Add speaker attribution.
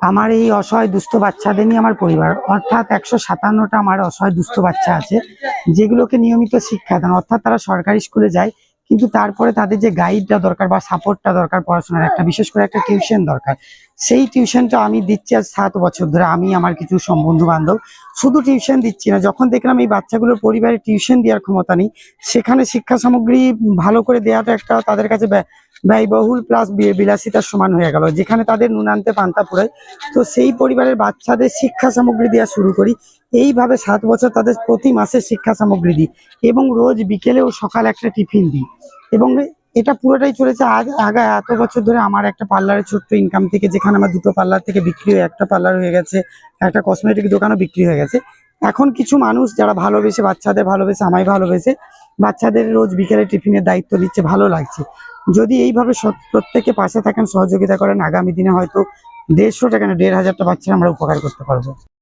Speaker 1: আমার এই অসহায় দুস্থ বাচ্চাদের নিয়ে আমার পরিবার, অর্থাৎ 157টা আমার অসহায় দুস্থ বাচ্চা আছে, যেগুলোকে নিয়মিত শিক্ষাদান, অর্থাৎ তারা সরকারি স্কুলে যায়, কিন্তু তারপরে তাদের যে গাইডটা দরকার বা সাপোর্টটা দরকার, পড়াশোনার একটা বিশেষ করে একটা টিউশন দরকার। সেই টিউশনটা আমি দিচ্ছি আজ 7 বছর ধরে। আমি আমার কিছু বন্ধু বান্ধব শুধু টিউশন দিচ্ছি না, যখন দেখলাম এই বাচ্চাগুলোর পরিবারে টিউশন দেওয়ার ক্ষমতা নেই, সেখানে শিক্ষা সামগ্রী ভালো করে দেওয়াটা একটা তাদের কাছে ব্যয়বহুল প্লাস বিলাসিতার সমান হয়ে গেল, যেখানে তাদের নুন আনতে পান্তা ফুরায়। তো সেই পরিবারের বাচ্চাদের শিক্ষা সামগ্রী দেওয়া শুরু করি। এইভাবে 7 বছর তাদের প্রতি মাসে শিক্ষা সামগ্রী দিই, এবং রোজ বিকেলে ও সকালে একটা টিফিন দিই। এবং এটা পুরোটাই চলেছে আগে এত বছর ধরে। আমার একটা পার্লারের ছোট্ট ইনকাম থেকে, যেখানে আমার 2টো পার্লার থেকে বিক্রি হয়ে একটা পার্লার হয়ে গেছে, একটা কসমেটিক দোকানও বিক্রি হয়ে গেছে। এখন কিছু মানুষ যারা ভালোবেসে, বাচ্চাদের ভালোবেসে, আমায় ভালোবেসে বাচ্চাদের রোজ বিকেলে টিফিনের দায়িত্ব দিচ্ছে, ভালো লাগছে। যদি এইভাবে প্রত্যেকে পাশে থাকেন, সহযোগিতা করেন, আগামী দিনে হয়তো 150টা কেন 1500টা বাচ্চার আমরা উপকার করতে পারবো।